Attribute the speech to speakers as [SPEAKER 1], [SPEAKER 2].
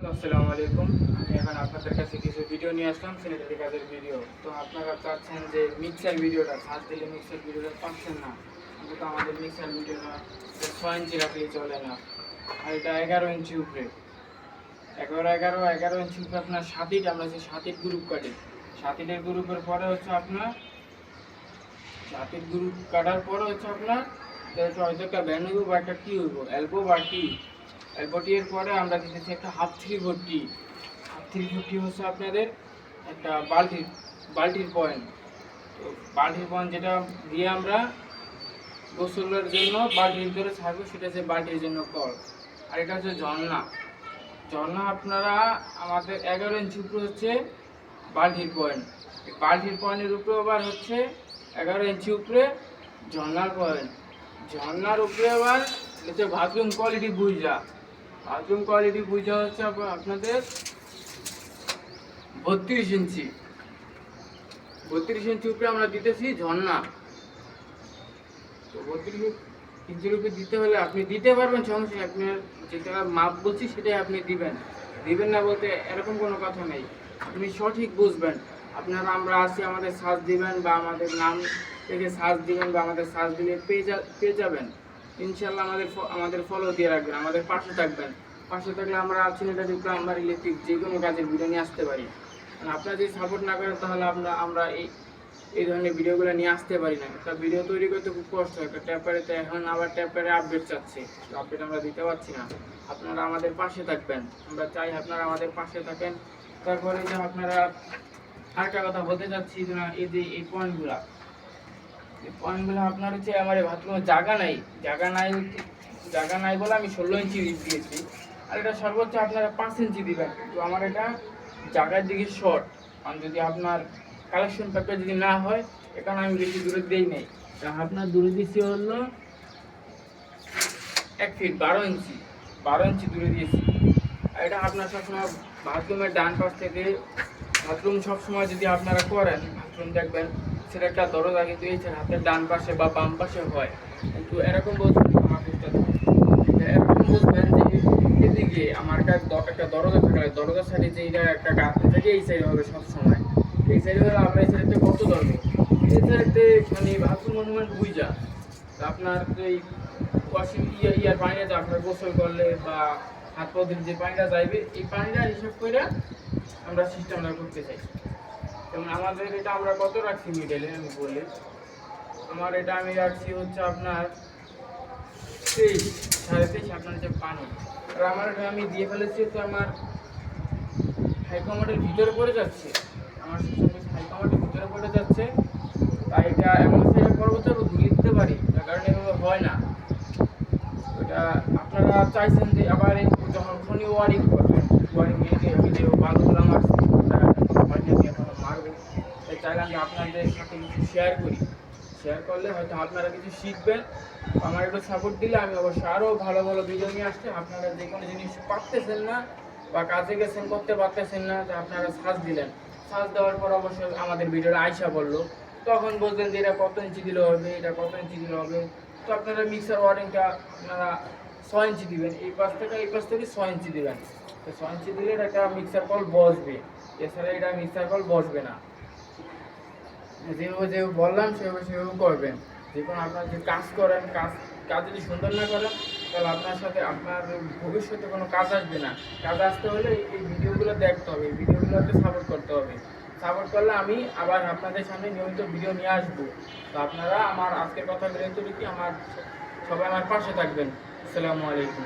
[SPEAKER 1] আসসালামু আলাইকুম। আমি এখন আপনাদের কাছে কিছু ভিডিও নিয়ে আসলাম, স্যানিটারি কাজের ভিডিও। তো আপনারা চাচ্ছেন যে মিক্সার ভিডিওটা সার্চ দিলে মিক্সার ভিডিওটা পাচ্ছেন না, কিন্তু আমাদের মিক্সার ভিডিওটা 6 ইঞ্চি রাখলেই চলে না, আর এটা 11 ইঞ্চি উপরে। 11 ইঞ্চি উপরে আপনার 7 ইট, আমরা যে 7 ইট গ্রুপ কাটি, 7 ইটের গ্রুপের পরে হচ্ছে আপনার 7 ইট গ্রুপ কাটার পরে হচ্ছে আপনার হয়তো একটা ব্যান্ড হইব বা একটা কি হইব, এলবো বা টি। এলবোটি এর পরে আমরা দিতেছি একটা হাফ 3/4 টি। হাফ 3/4 টি হচ্ছে আপনাদের একটা বালতির পয়েন্ট। তো বালতির পয়েন্ট যেটা দিয়ে আমরা গোসলের জন্য বালতির ভিতরে ছাড়বো, সেটা হচ্ছে বালতির জন্য কল। আর এটা হচ্ছে ঝর্ণা। ঝর্ণা আপনারা আমাদের 11 ইঞ্চি উপরে হচ্ছে বালতির পয়েন্ট। এই বালতির পয়েন্টের উপরে আবার হচ্ছে 11 ইঞ্চি উপরে ঝর্ণার পয়েন্ট। ঝর্ণার উপরে আবার হচ্ছে বাথরুম কোয়ালিটি বুঝা। বাথরুম কোয়ালিটি বুঝা হচ্ছে আপনাদের 32 ইঞ্চি। 32 ইঞ্চি উপরে আমরা দিতেছি ঝর্ণা। তো 32 ইঞ্চির উপরে দিতে হলে আপনি দিতে পারবেন, সমস্যা নেই। আপনার যেটা মাপ বলছি সেটাই আপনি দিবেন। দিবেন না বলতে এরকম কোনো কথা নেই, আপনি সঠিক বুঝবেন। আপনারা আমরা আছি, আমাদের সার্চ দিবেন বা আমাদের নাম থেকে সার্চ দিবেন বা আমাদের সার্চ দিলে পেয়ে যাবেন ইনশাল্লাহ। আমাদের ফলো দিয়ে রাখবেন, আমাদের পাশে থাকবেন। পাশে থাকলে আমরা স্যানিটারি প্লাম্বার ইলেকট্রিক যে কোনো কাজের ভিডিও নিয়ে আসতে পারি। আপনারা যদি সাপোর্ট না করেন তাহলে আমরা এই ধরনের ভিডিওগুলো নিয়ে আসতে পারি না। একটা ভিডিও তৈরি করতে খুব কষ্ট হয়। একটা ট্যাপারেতে এখন আবার ট্যাপারে আপডেট চাচ্ছে, আপডেট আমরা দিতে পারছি না। আপনারা আমাদের পাশে থাকবেন, আমরা চাই আপনারা আমাদের পাশে থাকেন। তারপরে যে আপনারা আরেকটা কথা বলতে চাচ্ছি, এই যে এই পয়েন্টগুলো আপনার হচ্ছে আমার বাথরুমে জায়গা নাই বলে আমি 16 ইঞ্চি দিয়েছি। আর এটা সর্বোচ্চ আপনারা 5 ইঞ্চি দিবেন, তো আমার এটা জায়গার দিকে শর্ট। কারণ যদি আপনার কালেকশন পেপার যদি না হয়, এখানে আমি বেশি দূরে দিই নাই। আপনার দূরে দিচ্ছি হলো 1 ফিট 12 ইঞ্চি দূরে দিয়েছি। আর এটা আপনার সবসময় বাথরুমের ডান পাশ থেকে, বাথরুম সবসময় যদি আপনারা করেন, বাথরুম দেখবেন সেটা একটা দরজা কিন্তু এই হাতের ডান পাশে বা বাম পাশে হয়। কিন্তু এরকম বুঝবেন, এরকম বুঝবেন যে এদিকে আমার একটা দরজা থাকলে দরজার সাইডে যে এটা একটা গাছ থাকে, এই সাইডে হবে সবসময়। এই সাইডে হলে আমরা এই সাইডে কত ধরবো, এই সাইডে মানে বাথরুম মনুমেন্ট বুঝা। আপনার এই ওয়াশিং ইয়ার পানিটা যে আপনার গোসল করলে বা হাত পা ধুলে যে পানিটা যাইবে, এই পানিটা হিসাব করে আমরা সিস্টেমটা করতে চাই। যেমন আমাদের এটা আমরা কত রাখছি মিডলে, আমি বলি আমার এটা আমি রাখছি হচ্ছে আপনার 23 আপনার হচ্ছে পানি। আর আমার এটা আমি দিয়ে ফেলেছি তো আমার হাইকমান্ডের ভিতরে পড়ে যাচ্ছে, আমার হাইকমান্ডের ভিতরে পড়ে যাচ্ছে। তাই এটা এমন সেটা পরবর্তী ঘুরিয়ে দিতে পারি, তার কারণে এভাবে হয় না। ওটা আপনারা চাইছেন যে আবার যখন ফোনে ওয়ারিং করবেন, ওয়ারিং নিয়ে আমি যে বালুগুলো মারছি আমি এখন মারবো, তাই চাইলাম যে আপনাদের সাথে কিছু শেয়ার করলে হয়তো আপনারা কিছু শিখবেন। আমার একটু সাপোর্ট দিলে আমি অবশ্যই আরও ভালো ভালো ভিডিও নিয়ে আসতে। আপনারা যে কোনো জিনিস পারতেছেন না বা কাজে গেছেন করতে পারতেছেন না, যে আপনারা সার্চ দিলেন, সার্চ দেওয়ার পর অবশ্যই আমাদের ভিডিওটা আইসা বললো, তখন বলতেন যে এটা কত ইঞ্চি দিলে হবে, এটা কত ইঞ্চি দিলে হবে। তো আপনারা মিক্সার ওয়ারিংটা আপনারা 6 ইঞ্চি দিবেন, এই পাশ থেকে 6 ইঞ্চি দিবেন। তো 6 ইঞ্চি দিলে একটা মিক্সার কল বসবে, এছাড়া এটা মিক্সার কল বসবে না। যেভাবে বললাম সেভাবে করবেন। যে কোনো আপনার যে কাজ করেন, কাজ যদি সুন্দর না করেন তাহলে আপনার সাথে আপনার ভবিষ্যতে কোনো কাজ আসবে না। কাজ আসতে হলে এই ভিডিওগুলো দেখতে হবে, এই ভিডিওগুলোকে সাপোর্ট করতে হবে। সাপোর্ট করলে আমি আবার আপনাদের সামনে নিয়মিত ভিডিও নিয়ে আসবো। তো আপনারা আমার আজকের কথা বিরতি, সবাই আমার পাশে থাকবেন। আসসালামু আলাইকুম।